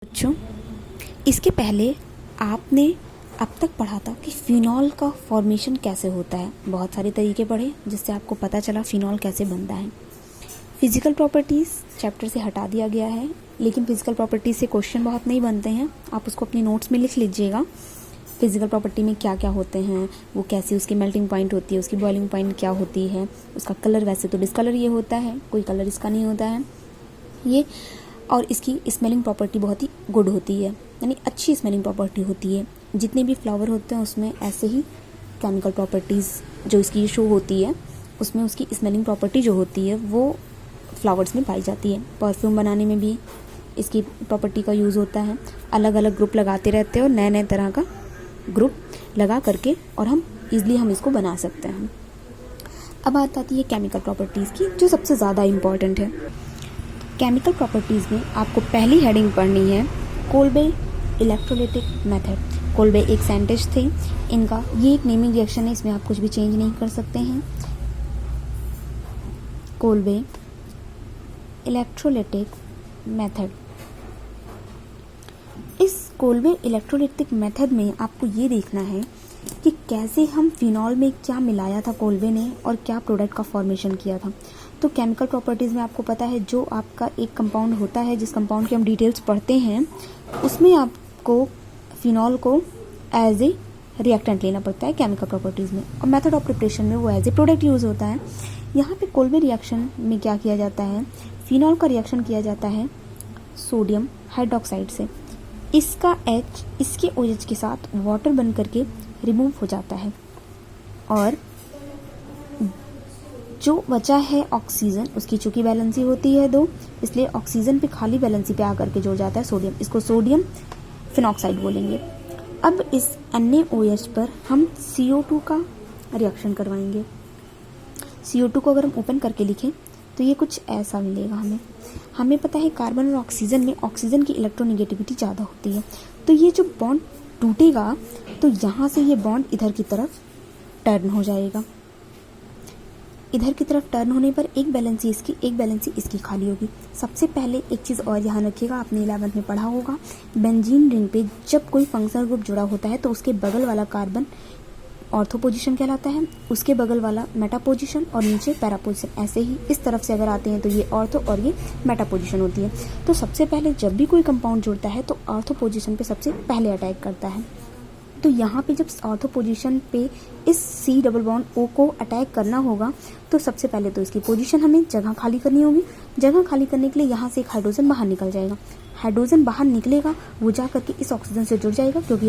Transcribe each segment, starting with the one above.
बच्चों, इसके पहले आपने अब तक पढ़ा था कि फिनॉल का फॉर्मेशन कैसे होता है। बहुत सारे तरीके पढ़े जिससे आपको पता चला फिनॉल कैसे बनता है। फिजिकल प्रॉपर्टीज़ चैप्टर से हटा दिया गया है, लेकिन फिजिकल प्रॉपर्टीज़ से क्वेश्चन बहुत नहीं बनते हैं। आप उसको अपनी नोट्स में लिख लीजिएगा। फिजिकल प्रॉपर्टी में क्या क्या होते हैं, वो कैसी उसकी मेल्टिंग पॉइंट होती है, उसकी बॉइलिंग पॉइंट क्या होती है, उसका कलर वैसे तो डिस्कलर ये होता है, कोई कलर इसका नहीं होता है ये, और इसकी स्मेलिंग प्रॉपर्टी बहुत ही गुड होती है, यानी अच्छी स्मेलिंग प्रॉपर्टी होती है। जितने भी फ्लावर होते हैं उसमें ऐसे ही केमिकल प्रॉपर्टीज़ जो इसकी शो होती है, उसमें उसकी स्मेलिंग प्रॉपर्टी जो होती है वो फ्लावर्स में पाई जाती है। परफ्यूम बनाने में भी इसकी प्रॉपर्टी का यूज़ होता है। अलग अलग ग्रुप लगाते रहते हैं और नए नए तरह का ग्रुप लगा करके और हम इसको बना सकते हैं। अब बात आती है केमिकल प्रॉपर्टीज़ की, जो सबसे ज़्यादा इम्पॉर्टेंट है। केमिकल प्रॉपर्टीज़ में आपको पहली हेडिंग पढ़नी है कोल्बे इलेक्ट्रोलाइटिक मेथड। कोल्बे एक साइंटिस्ट थे, इनका ये एक नेमिंग रिएक्शन है, इसमें आप कुछ भी चेंज नहीं कर सकते हैं। Kolbe electrolytic method. इस कोल्बे इलेक्ट्रोलाइटिक मेथड में आपको ये देखना है कि कैसे हम फिनॉल में क्या मिलाया था कोल्बे ने और क्या प्रोडक्ट का फॉर्मेशन किया था। तो केमिकल प्रॉपर्टीज़ में आपको पता है, जो आपका एक कंपाउंड होता है, जिस कंपाउंड की हम डिटेल्स पढ़ते हैं, उसमें आपको फिनॉल को एज ए रिएक्टेंट लेना पड़ता है केमिकल प्रॉपर्टीज़ में, और मेथड ऑफ प्रिपरेशन में वो एज ए प्रोडक्ट यूज़ होता है। यहाँ पे कोल्बे रिएक्शन में क्या किया जाता है, फिनॉल का रिएक्शन किया जाता है सोडियम हाइड्रोक्साइड से। इसका H इसके OH के साथ वाटर बन करके रिमूव हो जाता है, और जो बचा है ऑक्सीजन, उसकी चूंकि वैलेंसी होती है 2, इसलिए ऑक्सीजन पे खाली वैलेंसी पे आकर के जुड़ जाता है सोडियम। इसको सोडियम फिनॉक्साइड बोलेंगे। अब इस NaOH पर हम CO2 का रिएक्शन करवाएंगे। CO2 को अगर हम ओपन करके लिखें तो ये कुछ ऐसा मिलेगा हमें पता है कार्बन और ऑक्सीजन में ऑक्सीजन की इलेक्ट्रोनेगेटिविटी ज़्यादा होती है, तो ये जो बॉन्ड टूटेगा तो यहाँ से ये बॉन्ड इधर की तरफ टर्न हो जाएगा। इधर की तरफ टर्न होने पर एक बैलेंसी इसकी खाली होगी। सबसे पहले एक चीज़ और यहाँ रखिएगा, आपने 11th में पढ़ा होगा, बेंजीन रिंग पे जब कोई फंक्शनल ग्रुप जुड़ा होता है तो उसके बगल वाला कार्बन ऑर्थो पोजीशन कहलाता है, उसके बगल वाला मेटा पोजीशन और नीचे पैरा पोजीशन। ऐसे ही इस तरफ से अगर आते हैं तो ये ऑर्थो और ये मेटा पोजीशन होती है। तो सबसे पहले जब भी कोई कंपाउंड जुड़ता है तो ऑर्थो पोजीशन पे सबसे पहले अटैक करता है। तो यहाँ पे जब ऑर्थो पोजीशन पे इस C डबल बॉन्ड O को अटैक करना होगा तो सबसे पहले तो इसकी पोजीशन हमें जगह खाली करनी होगी। जगह खाली करने के लिए यहाँ से एक हाइड्रोजन बाहर निकल जाएगा। हाइड्रोजन बाहर निकलेगा, वो जा करके इस ऑक्सीजन से जुड़ जाएगा, क्योंकि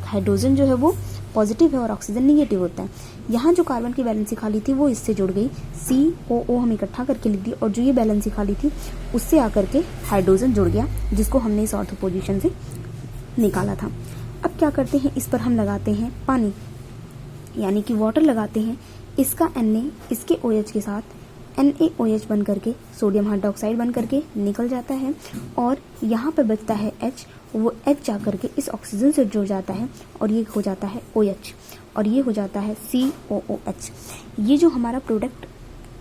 हाइड्रोजन जो है वो पॉजिटिव है और ऑक्सीजन निगेटिव होता है। यहाँ जो कार्बन की बैलेंसी खाली थी वो इससे जुड़ गई, COO हम इकट्ठा करके लिख दी, और जो ये बैलेंसी खाली थी उससे आकर के हाइड्रोजन जुड़ गया, जिसको हमने इस ऑर्थो पोजीशन से निकाला था। अब क्या करते हैं, इस पर हम लगाते हैं पानी, यानी कि वाटर लगाते हैं। इसका Na इसके OH के साथ NaOH बन करके सोडियम हाइड्रोक्साइड बन करके निकल जाता है, और यहाँ पर बचता है H। वो H जा करके इस ऑक्सीजन से जुड़ जाता है और ये हो जाता है OH, और ये हो जाता है COOH। ये जो हमारा प्रोडक्ट,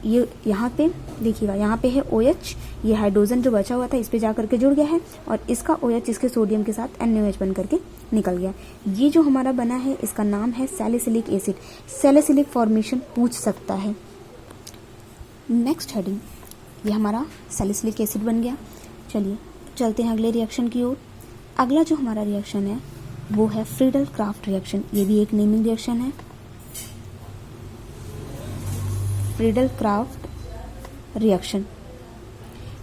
ये यहाँ पे देखिएगा, यहाँ पे है OH, ये हाइड्रोजन जो बचा हुआ था इस पे जा करके जुड़ गया है, और इसका OH इसके सोडियम के साथ NaOH बन करके निकल गया। ये जो हमारा बना है इसका नाम है सैलिसिलिक एसिड। सैलिसिलिक फॉर्मेशन पूछ सकता है। नेक्स्ट हेडिंग, ये हमारा सैलिसिलिक एसिड बन गया। चलिए चलते हैं अगले रिएक्शन की ओर। अगला जो हमारा रिएक्शन है वो है फ्रीडल क्राफ्ट रिएक्शन। ये भी एक नेमिंग रिएक्शन है, फ्रीडल क्राफ्ट रिएक्शन।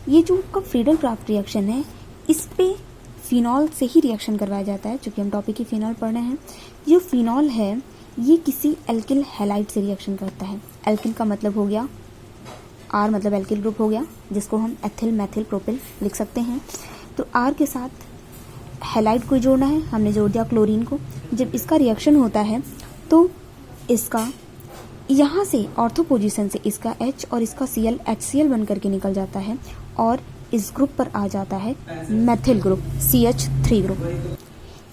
ये जो आपका फ्रीडल क्राफ्ट रिएक्शन है, इस पे फिनॉल से ही रिएक्शन करवाया जाता है, क्योंकि हम टॉपिक ही फिनॉल पढ़ रहे हैं। जो फिनॉल है ये किसी एल्किल हैलाइड से रिएक्शन करता है। एल्किल का मतलब हो गया R, मतलब एल्किल ग्रुप हो गया, जिसको हम एथिल मैथिल प्रोपिल लिख सकते हैं। तो R के साथ हैलाइड को जोड़ना है, हमने जोड़ दिया क्लोरीन को। जब इसका रिएक्शन होता है तो इसका यहाँ से ऑर्थो पोजीशन से इसका H और इसका Cl HCl बन करके निकल जाता है, और इस ग्रुप पर आ जाता है मैथिल ग्रुप CH3 ग्रुप।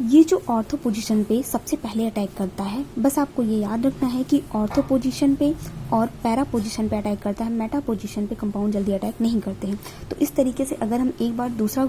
ये जो ऑर्थो पोजीशन पे सबसे पहले अटैक करता है, बस आपको ये याद रखना है कि ऑर्थो पोजीशन पे और पैरा पोजीशन पे अटैक करता है, मेटा पोजीशन पे कंपाउंड जल्दी अटैक नहीं करते हैं। तो इस तरीके से अगर हम एक बार दूसरा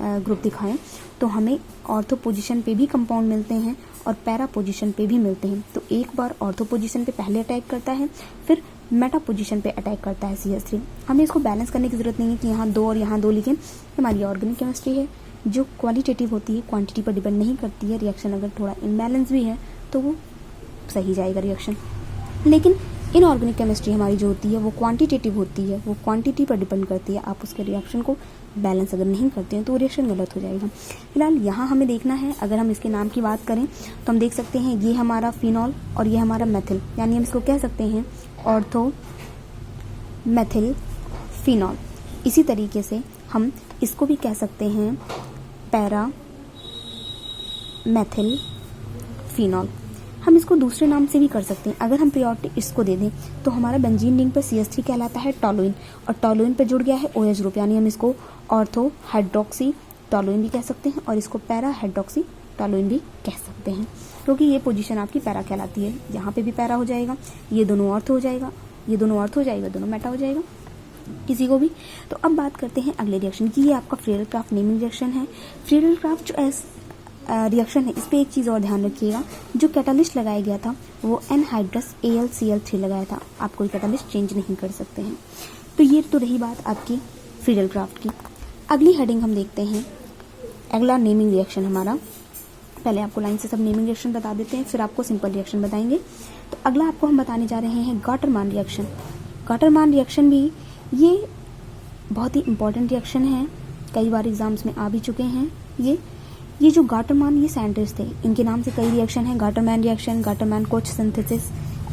ग्रुप दिखाएं तो हमें ऑर्थो पोजीशन पे भी कंपाउंड मिलते हैं और पैरा पोजीशन पे भी मिलते हैं। तो एक बार ऑर्थो पोजीशन पे पहले अटैक करता है, फिर मेटा पोजीशन पे अटैक करता है CH3। हमें इसको बैलेंस करने की जरूरत नहीं है कि यहाँ 2 और यहाँ 2 लिखें। हमारी ऑर्गेनिक केमिस्ट्री है जो क्वालिटेटिव होती है, क्वांटिटी पर डिपेंड नहीं करती है। रिएक्शन अगर थोड़ा इम्बैलेंस भी है तो वो सही जाएगा रिएक्शन। लेकिन इनऑर्गेनिक केमिस्ट्री हमारी जो होती है वो क्वांटिटेटिव होती है, वो क्वांटिटी पर डिपेंड करती है। आप उसके रिएक्शन को बैलेंस अगर नहीं करते हैं तो वो रिएक्शन गलत हो जाएगा। फिलहाल यहाँ हमें देखना है, अगर हम इसके नाम की बात करें तो हम देख सकते हैं ये हमारा फिनॉल और ये हमारा मेथिल, यानी हम इसको कह सकते हैं ऑर्थो मेथिल फिनॉल। इसी तरीके से हम इसको भी कह सकते हैं पैरा मेथिल फिनॉल। हम इसको दूसरे नाम से भी कर सकते हैं। अगर हम प्रायोरिटी इसको दे दें तो हमारा बेंजीन रिंग पर CH3 कहलाता है टॉलुइन, और टॉलुइन पर जुड़ गया है OH ग्रुप, यानी हम इसको ऑर्थो हाइड्रोक्सी टॉलुइन भी कह सकते हैं और इसको पैरा हाइड्रोक्सी टॉलुइन भी कह सकते हैं, क्योंकि ये पोजीशन आपकी पैरा कहलाती है। यहाँ पे भी पैरा हो जाएगा, ये दोनों ऑर्थो हो जाएगा, ये दोनों ऑर्थो हो जाएगा, दोनों मेटा हो जाएगा किसी को भी। तो अब बात करते हैं अगले रिएक्शन की। ये आपका फ्रीडल-क्राफ्ट नेमिंग रिएक्शन है। फ्रीडल-क्राफ्ट जो रिएक्शन है, इस पे एक चीज़ और ध्यान रखिएगा, जो कैटालिस्ट लगाया गया था वो एनहाइड्रस AlCl3 लगाया था। आप कोई कैटालिस्ट चेंज नहीं कर सकते हैं। तो ये तो रही बात आपकी फ्रीडल-क्राफ्ट की। अगली हेडिंग हम देखते हैं, अगला नेमिंग रिएक्शन हमारा। पहले आपको लाइन से सब नेमिंग रिएक्शन बता देते हैं, फिर आपको सिंपल रिएक्शन बताएंगे। तो अगला आपको हम बताने जा रहे हैं गाटरमान रिएक्शन। गाटरमान रिएक्शन भी ये बहुत ही इंपॉर्टेंट रिएक्शन है, कई बार एग्जाम्स में आ भी चुके हैं। ये जो गाटरमान, ये साइंटिस्ट थे, इनके नाम से कई रिएक्शन हैं, Gattermann reaction, Gattermann coach synthesis,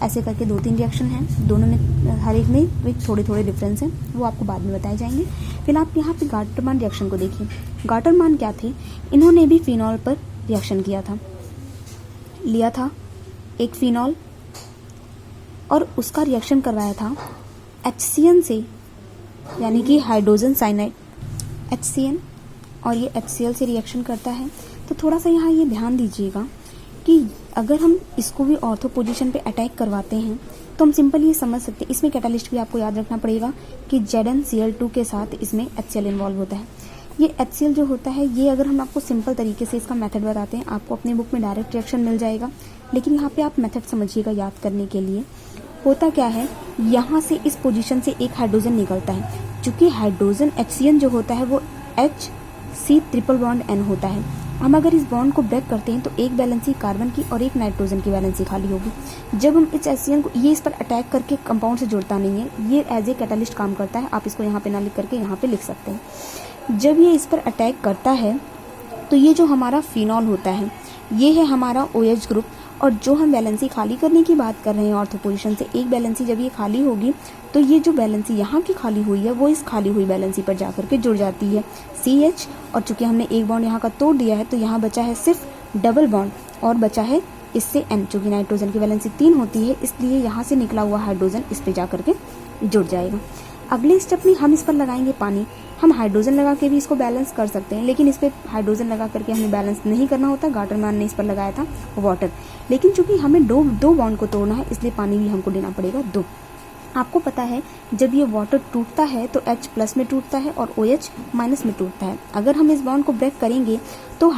ऐसे करके 2-3 रिएक्शन हैं। दोनों में हर एक में थोड़े थोड़े डिफरेंस हैं, वो आपको बाद में बताए जाएंगे। फिलहाल आप यहाँ पे गाटरमान रिएक्शन को देखिए। गाटरमान क्या थे, इन्होंने भी फिनॉल पर रिएक्शन किया था, लिया था एक फिनॉल और उसका रिएक्शन करवाया था HCN से, यानी कि हाइड्रोजन साइनाइड। HCN और ये HCl से रिएक्शन करता है। तो थोड़ा सा यहाँ ये ध्यान दीजिएगा कि अगर हम इसको भी ऑर्थो पोजीशन पे अटैक करवाते हैं तो हम सिंपल ये समझ सकते हैं। इसमें कैटालिस्ट भी आपको याद रखना पड़ेगा कि ZnCl2 के साथ इसमें HCl इन्वॉल्व होता है। ये HCl जो होता है, ये अगर हम आपको सिंपल तरीके से इसका मेथड बताते हैं, आपको अपने बुक में डायरेक्ट रिएक्शन मिल जाएगा, लेकिन यहाँ पे आप मेथड समझिएगा याद करने के लिए। होता क्या है, यहाँ से इस पोजीशन से एक हाइड्रोजन निकलता है। चूंकि हाइड्रोजन HCN जो होता है वो HC ट्रिपल बॉन्ड N होता है। हम अगर इस बॉन्ड को ब्रेक करते हैं तो एक वैलेंसी कार्बन की और एक नाइट्रोजन की वैलेंसी खाली होगी। जब हम इस HCN को, ये इस पर अटैक करके कंपाउंड से जुड़ता नहीं है, ये एज ए कैटालिस्ट काम करता है। आप इसको यहाँ पे ना लिख करके यहाँ पे लिख सकते हैं। जब ये इस पर अटैक करता है तो ये जो हमारा फिनॉल होता है, ये है हमारा OH ग्रुप, और जो हम वैलेंसी खाली करने की बात कर रहे हैं ऑर्थो पोजीशन से, एक वैलेंसी जब ये खाली होगी तो ये जो वैलेंसी यहाँ की खाली हुई है वो इस खाली हुई वैलेंसी पर जाकर के जुड़ जाती है CH। और चूंकि हमने एक बॉन्ड यहाँ का तोड़ दिया है तो यहाँ बचा है सिर्फ डबल बॉन्ड और बचा है इससे N। चूंकि नाइट्रोजन की वैलेंसी 3 होती है, इसलिए यहाँ से निकला हुआ हाइड्रोजन इस पे जाकर के जुड़ जाएगा। अगले स्टेप में हम इस पर लगाएंगे पानी। हम हाइड्रोजन लगा के भी इसको बैलेंस कर सकते हैं, लेकिन इस पर हाइड्रोजन लगा करके हमें बैलेंस नहीं करना होता। गाटरमान ने इस पर लगाया था वाटर, लेकिन चूंकि हमें दो बॉन्ड को तोड़ना है, इसलिए पानी भी हमको देना पड़ेगा 2। आपको पता है जब ये वाटर टूटता है तो H प्लस में टूटता है और OH माइनस में टूटता है। अगर हम इस बॉन्ड को ब्रेक करेंगे तो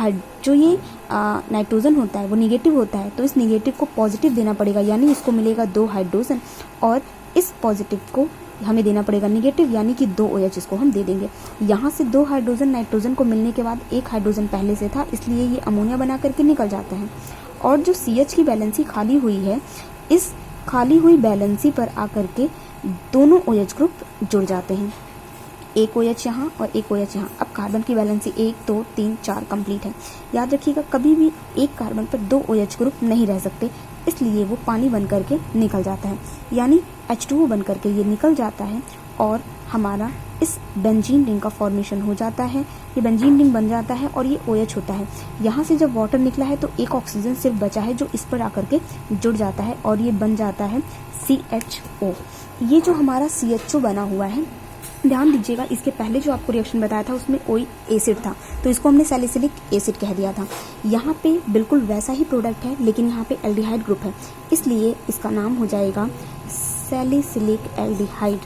जो ये नाइट्रोजन होता है वो निगेटिव होता है, तो इस निगेटिव को पॉजिटिव देना पड़ेगा, यानी इसको मिलेगा 2 हाइड्रोजन, और इस पॉजिटिव को हमें देना पड़ेगा निगेटिव, यानी कि 2 OH इसको हम दे देंगे। यहाँ से 2 हाइड्रोजन नाइट्रोजन को मिलने के बाद एक हाइड्रोजन पहले से था, इसलिए ये अमोनिया बना करके निकल जाता है। और जो CH की वैलेंसी खाली हुई है, इस खाली हुई वैलेंसी पर आकर के दोनों OH ग्रुप जुड़ जाते हैं, एक OH यहाँ और एक OH यहाँ। अब कार्बन की वैलेंसी 1, 2, 3, 4 कंप्लीट है। याद रखिएगा कभी भी एक कार्बन पर 2 OH ग्रुप नहीं रह सकते, इसलिए वो पानी बन करके निकल जाता है, यानी H2O बन करके ये निकल जाता है और हमारा इस बेंजीन रिंग का फॉर्मेशन हो जाता है। ये बेंजीन रिंग बन जाता है और ये OH होता है। यहाँ से जब वाटर निकला है तो एक ऑक्सीजन सिर्फ बचा है जो इस पर आकर के जुड़ जाता है और ये बन जाता है CHO। ये जो हमारा CHO बना हुआ है, ध्यान दीजिएगा, इसके पहले जो आपको रिएक्शन बताया था उसमें ओइक एसिड था, तो इसको हमने सैलिसिलिक एसिड कह दिया था। यहाँ पे बिल्कुल वैसा ही प्रोडक्ट है, लेकिन यहाँ पे एल्डिहाइड ग्रुप है, इसलिए इसका नाम हो जाएगा सैलिसिलिक एल्डिहाइड।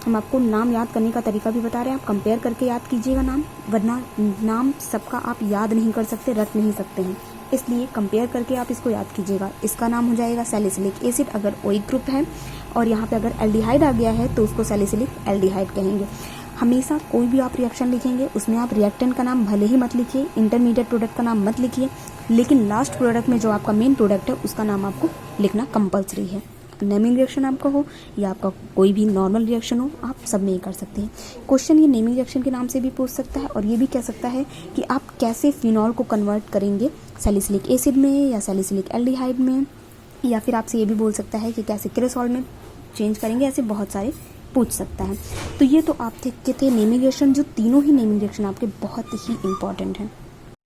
हम आपको नाम याद करने का तरीका भी बता रहे हैं, आप कंपेयर करके याद कीजिएगा नाम, वरना नाम सबका आप याद नहीं कर सकते, रट नहीं सकते हैं, इसलिए कंपेयर करके आप इसको याद कीजिएगा। इसका नाम हो जाएगा सैलिसिलिक एसिड अगर ओइक ग्रुप है, और यहाँ पे अगर एल्डिहाइड आ गया है तो उसको सैलिसिलिक एल्डिहाइड कहेंगे। हमेशा कोई भी आप रिएक्शन लिखेंगे उसमें आप रिएक्टेंट का नाम भले ही मत लिखिए, इंटरमीडिएट प्रोडक्ट का नाम मत लिखिए, लेकिन लास्ट प्रोडक्ट में जो आपका मेन प्रोडक्ट है उसका नाम आपको लिखना कंपल्सरी है। नेमिंग रिएक्शन आपका हो या आपका कोई भी नॉर्मल रिएक्शन हो, आप सब में ही कर सकते हैं। क्वेश्चन ये नेमिंग रिएक्शन के नाम से भी पूछ सकता है, और ये भी कह सकता है कि आप कैसे फिनॉल को कन्वर्ट करेंगे सैलिसिलिक एसिड में या सैलिसिलिक एल्डिहाइड में, या फिर आपसे ये भी बोल सकता है कि कैसे क्रेसॉल में चेंज करेंगे, ऐसे बहुत सारे पूछ सकता है। तो ये तो आप थे नेमिंग रिएक्शन, जो तीनों ही नेमिंग रिएक्शन आपके बहुत ही इंपॉर्टेंट हैं।